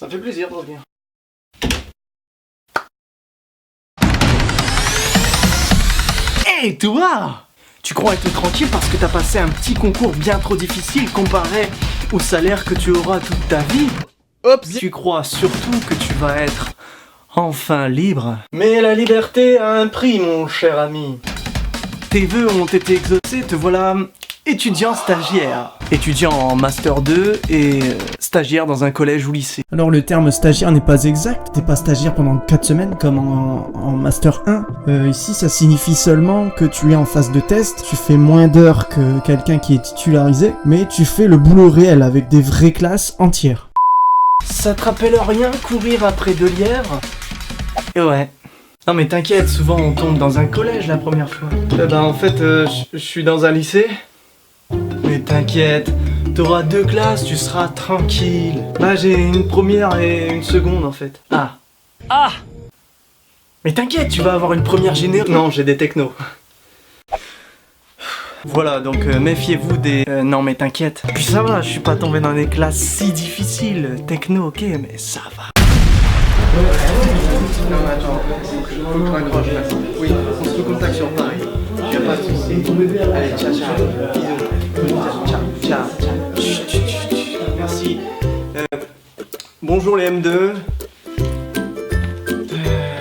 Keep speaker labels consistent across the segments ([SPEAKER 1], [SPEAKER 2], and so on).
[SPEAKER 1] Ça me fait plaisir de revenir. Hey toi! Tu crois être tranquille parce que t'as passé un petit concours bien trop difficile comparé au salaire que tu auras toute ta vie? Oups! Tu crois surtout que tu vas être enfin libre. Mais la liberté a un prix, mon cher ami. Tes vœux ont été exaucés, te voilà étudiant stagiaire. Étudiant en Master 2 et stagiaire dans un collège ou lycée.
[SPEAKER 2] Alors le terme stagiaire n'est pas exact, t'es pas stagiaire pendant 4 semaines comme en Master 1. Ici ça signifie seulement que tu es en phase de test, tu fais moins d'heures que quelqu'un qui est titularisé, mais tu fais le boulot réel avec des vraies classes entières.
[SPEAKER 1] Ça te rappelle rien courir après 2 lièvres? Et ouais. Non mais t'inquiète, souvent on tombe dans un collège la première fois. En fait, je suis dans un lycée. Mais t'inquiète, t'auras 2 classes, tu seras tranquille. Là j'ai une première et une seconde en fait. Ah. Mais t'inquiète, tu vas avoir une première générale. Non, j'ai des technos. Voilà, donc méfiez-vous des... non mais t'inquiète. Puis ça va, je suis pas tombé dans des classes si difficiles. Techno, ok, mais ça va. Non mais attends, faut que je raccroche là. Oui, on se recontacte sur Paris. Y'a pas de soucis. Allez, ciao, ciao. Ciao. Merci. Bonjour les M2.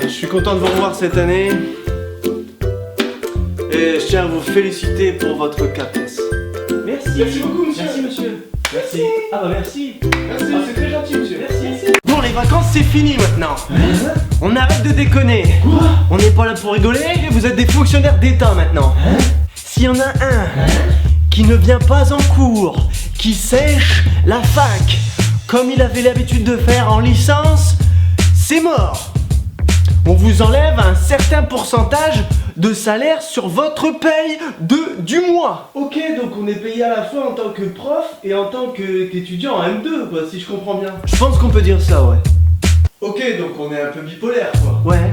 [SPEAKER 1] Je suis content de vous revoir cette année. Et je tiens à vous féliciter pour votre CAPES. Merci. Merci beaucoup, monsieur. Merci, monsieur. Merci. Ah bah merci. Merci. Ah, c'est très gentil, monsieur. Merci. Bon, les vacances, c'est fini maintenant. On arrête de déconner. On n'est pas là pour rigoler. Vous êtes des fonctionnaires d'État maintenant. S'il y en a un qui ne vient pas en cours, qui sèche la fac, comme il avait l'habitude de faire en licence, c'est mort. On vous enlève un certain pourcentage de salaire sur votre paye du mois. Ok, donc on est payé à la fois en tant que prof et en tant qu'étudiant en M2, quoi, si je comprends bien. Je pense qu'on peut dire ça, ouais. Ok, donc on est un peu bipolaire, quoi. Ouais,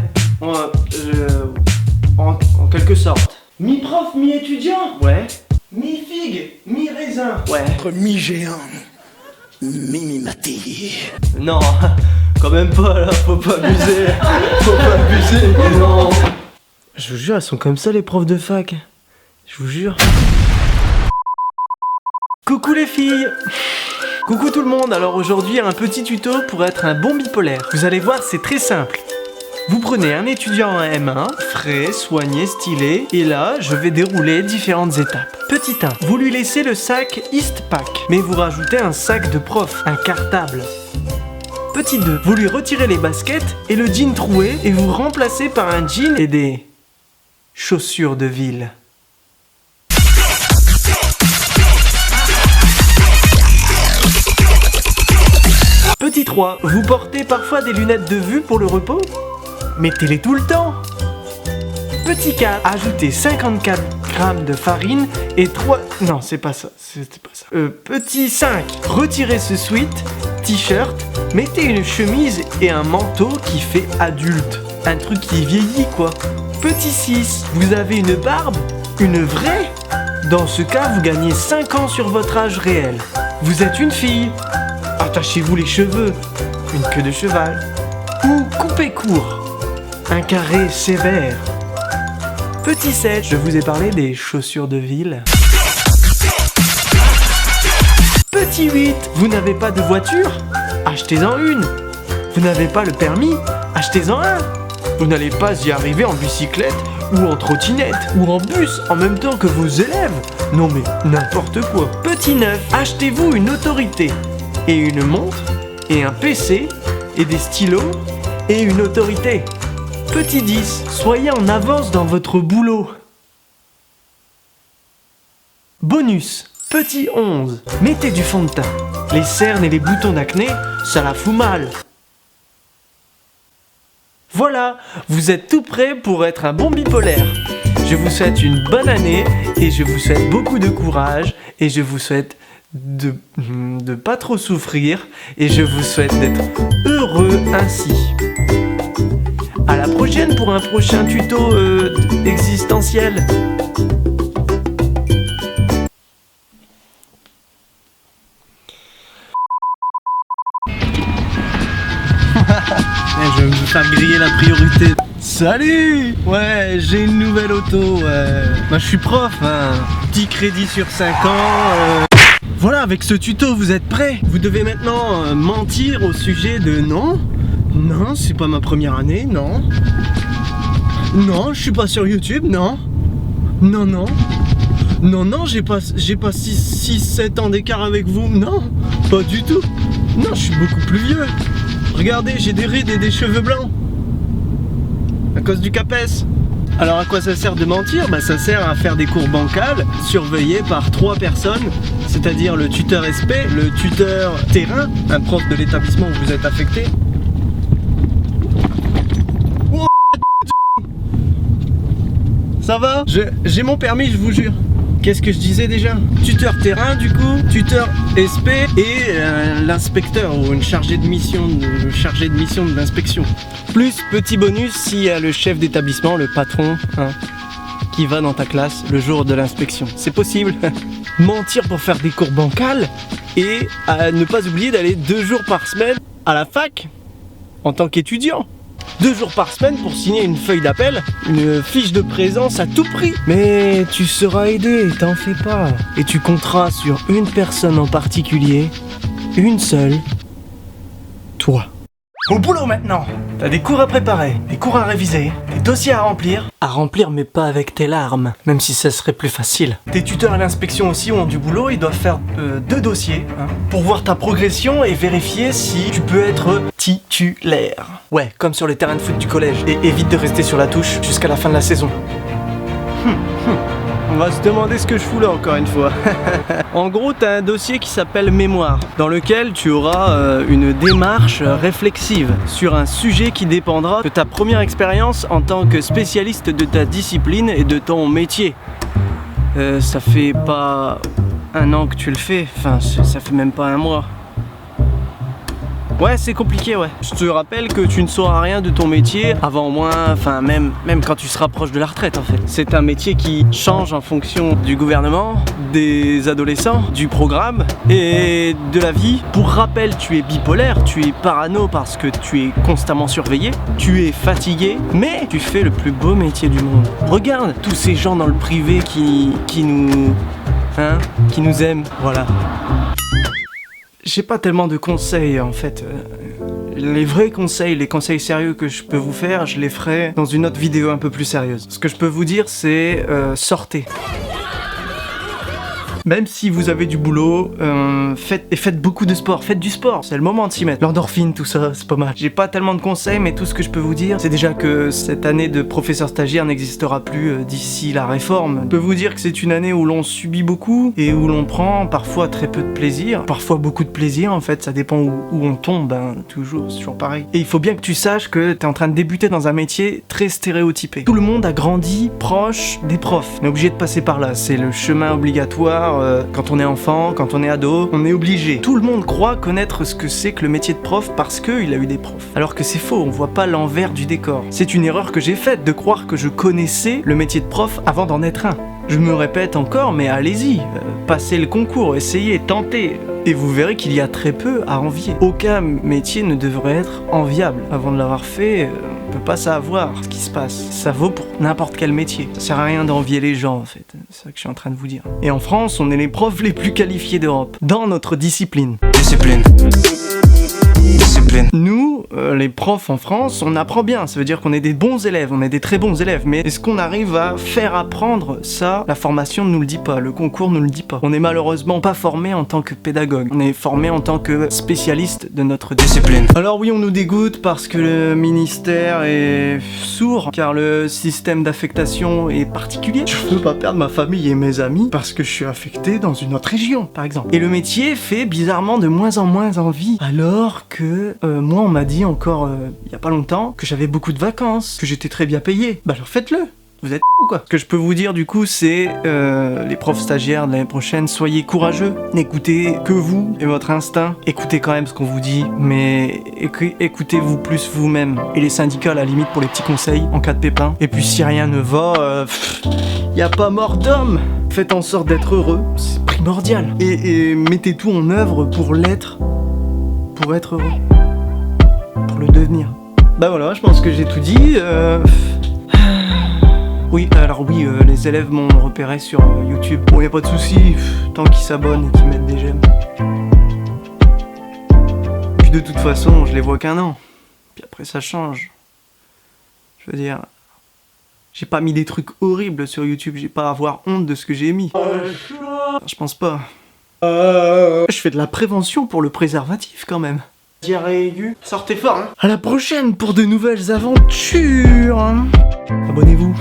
[SPEAKER 1] en quelque sorte. Mi-prof, mi-étudiant. Ouais. Mi-figue, mi-raisin. Ouais.
[SPEAKER 3] Entre mi-géant, mi-maté.
[SPEAKER 1] Non, quand même pas là, faut pas abuser. Faut pas abuser, non. Je vous jure, elles sont comme ça les profs de fac. Je vous jure. Coucou les filles. Coucou tout le monde, alors aujourd'hui un petit tuto pour être un bon bipolaire. Vous allez voir, c'est très simple. Vous prenez un étudiant en M1, frais, soigné, stylé, et là, je vais dérouler différentes étapes. Petit 1, vous lui laissez le sac Eastpak, mais vous rajoutez un sac de prof, un cartable. Petit 2, vous lui retirez les baskets et le jean troué et vous remplacez par un jean et des chaussures de ville. Petit 3, vous portez parfois des lunettes de vue pour le repos? Mettez-les tout le temps. Petit 4, ajoutez 54 grammes de farine et 3... Non, c'est pas ça, c'était pas ça. Petit 5, retirez ce sweat, t-shirt, mettez une chemise et un manteau qui fait adulte. Un truc qui vieillit, quoi. Petit 6, vous avez une barbe? Une vraie? Dans ce cas, vous gagnez 5 ans sur votre âge réel. Vous êtes une fille? Attachez-vous les cheveux, une queue de cheval. Ou coupez court, un carré sévère. Petit 7, je vous ai parlé des chaussures de ville. Petit 8, vous n'avez pas de voiture? Achetez-en une. Vous n'avez pas le permis? Achetez-en un. Vous n'allez pas y arriver en bicyclette ou en trottinette ou en bus en même temps que vos élèves. Non mais n'importe quoi. Petit 9, achetez-vous une autorité et une montre et un PC et des stylos et une autorité. Petit 10, soyez en avance dans votre boulot. Bonus, petit 11, mettez du fond de teint. Les cernes et les boutons d'acné, ça la fout mal. Voilà, vous êtes tout prêt pour être un bon bipolaire. Je vous souhaite une bonne année et je vous souhaite beaucoup de courage et je vous souhaite de pas trop souffrir et je vous souhaite d'être heureux ainsi. À la prochaine pour un prochain tuto existentiel. me faire griller la priorité. Salut! Ouais, j'ai une nouvelle auto. Bah, je suis prof, hein. Petit crédit sur 5 ans. Voilà, avec ce tuto, vous êtes prêts? Vous devez maintenant mentir au sujet de non. Non, c'est pas ma première année, non. Non, je suis pas sur YouTube, non. Non, non. Non, non, j'ai pas 6-7 ans d'écart avec vous. Non, pas du tout. Non, je suis beaucoup plus vieux. Regardez, j'ai des rides et des cheveux blancs. À cause du CAPES. Alors à quoi ça sert de mentir? Bah ça sert à faire des cours bancals surveillés par 3 personnes, c'est-à-dire le tuteur SP, le tuteur terrain, un prof de l'établissement où vous êtes affecté. Oh, ça va? J'ai mon permis, je vous jure. Qu'est-ce que je disais déjà? Tuteur terrain du coup, tuteur SP et l'inspecteur ou une chargée de mission de l'inspection. Plus petit bonus s'il y a le chef d'établissement, le patron, hein, qui va dans ta classe le jour de l'inspection. C'est possible. Mentir pour faire des cours bancals et ne pas oublier d'aller 2 jours par semaine à la fac en tant qu'étudiant. 2 jours par semaine pour signer une feuille d'appel, une fiche de présence à tout prix. Mais tu seras aidé, t'en fais pas. Et tu compteras sur une personne en particulier, une seule, toi. Au boulot maintenant. T'as des cours à préparer, des cours à réviser, des dossiers à remplir. À remplir mais pas avec tes larmes, même si ça serait plus facile. Tes tuteurs à l'inspection aussi ont du boulot, ils doivent faire 2 dossiers hein, pour voir ta progression et vérifier si tu peux être titulaire. Ouais, comme sur les terrains de foot du collège. Et évite de rester sur la touche jusqu'à la fin de la saison. On va se demander ce que je fous là encore une fois. En gros, t'as un dossier qui s'appelle mémoire, dans lequel tu auras une démarche réflexive sur un sujet qui dépendra de ta première expérience en tant que spécialiste de ta discipline et de ton métier. Ça fait pas 1 an que tu le fais, enfin ça fait même pas 1 mois. Ouais, c'est compliqué, ouais. Je te rappelle que tu ne sauras rien de ton métier avant au moins, enfin même quand tu seras proche de la retraite en fait. C'est un métier qui change en fonction du gouvernement, des adolescents, du programme et de la vie. Pour rappel, tu es bipolaire, tu es parano parce que tu es constamment surveillé, tu es fatigué, mais tu fais le plus beau métier du monde. Regarde tous ces gens dans le privé qui nous aiment, voilà. J'ai pas tellement de conseils en fait. Les vrais conseils, les conseils sérieux que je peux vous faire, je les ferai dans une autre vidéo un peu plus sérieuse. Ce que je peux vous dire c'est sortez. Même si vous avez du boulot, faites beaucoup de sport, faites du sport, c'est le moment de s'y mettre. L'endorphine, tout ça, c'est pas mal. J'ai pas tellement de conseils, mais tout ce que je peux vous dire, c'est déjà que cette année de professeur stagiaire n'existera plus d'ici la réforme. Je peux vous dire que c'est une année où l'on subit beaucoup et où l'on prend parfois très peu de plaisir, parfois beaucoup de plaisir en fait, ça dépend où on tombe, hein, toujours, c'est toujours pareil. Et il faut bien que tu saches que t'es en train de débuter dans un métier très stéréotypé. Tout le monde a grandi proche des profs, on est obligé de passer par là, c'est le chemin obligatoire. Quand on est enfant, quand on est ado, on est obligé. Tout le monde croit connaître ce que c'est que le métier de prof parce qu'il a eu des profs. Alors que c'est faux, on voit pas l'envers du décor. C'est une erreur que j'ai faite de croire que je connaissais le métier de prof avant d'en être un. Je me répète encore, mais allez-y, passez le concours, essayez, tentez. Et vous verrez qu'il y a très peu à envier. Aucun métier ne devrait être enviable. Avant de l'avoir fait, on peut pas savoir ce qui se passe. Ça vaut pour n'importe quel métier. Ça sert à rien d'envier les gens en fait. C'est ça que je suis en train de vous dire. Et en France, on est les profs les plus qualifiés d'Europe. Dans notre discipline. Discipline. Nous, les profs en France, on apprend bien, ça veut dire qu'on est des bons élèves, on est des très bons élèves, mais est-ce qu'on arrive à faire apprendre ça? La formation ne nous le dit pas, le concours ne nous le dit pas. On est malheureusement pas formé en tant que pédagogue, on est formé en tant que spécialiste de notre discipline. Alors oui, on nous dégoûte parce que le ministère est sourd, car le système d'affectation est particulier. Je peux pas perdre ma famille et mes amis parce que je suis affecté dans une autre région, par exemple. Et le métier fait bizarrement de moins en moins envie, alors que moi on m'a dit encore il y a pas longtemps que j'avais beaucoup de vacances, que j'étais très bien payé. Bah alors faites-le. Vous êtes ou quoi? Ce que je peux vous dire du coup c'est les profs stagiaires de l'année prochaine, soyez courageux, n'écoutez que vous et votre instinct, écoutez quand même ce qu'on vous dit, mais écoutez-vous plus vous-même. Et les syndicats à la limite pour les petits conseils en cas de pépin. Et puis si rien ne va, y a pas mort d'homme. Faites en sorte d'être heureux, c'est primordial. Et mettez tout en œuvre pour l'être, pour être heureux, pour le devenir. Bah voilà, je pense que j'ai tout dit. Oui, alors oui, les élèves m'ont repéré sur YouTube. Bon, y a pas de souci, tant qu'ils s'abonnent et qu'ils mettent des j'aime. Puis de toute façon, je les vois qu'un an. Puis après, ça change. Je veux dire, j'ai pas mis des trucs horribles sur YouTube, j'ai pas à avoir honte de ce que j'ai mis. Je pense pas. Je fais de la prévention pour le préservatif quand même. Diarrhée aiguë, sortez fort hein. À la prochaine pour de nouvelles aventures hein. Abonnez-vous.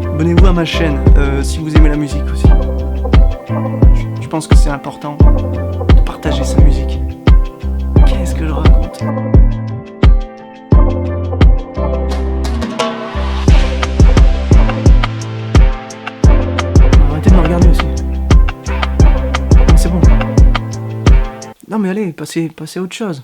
[SPEAKER 1] Abonnez-vous à ma chaîne si vous aimez la musique aussi. Je pense que c'est important de partager sa musique. Qu'est-ce que je raconte? Arrêtez de me regarder aussi. Non, c'est bon. Non mais allez, passez à autre chose.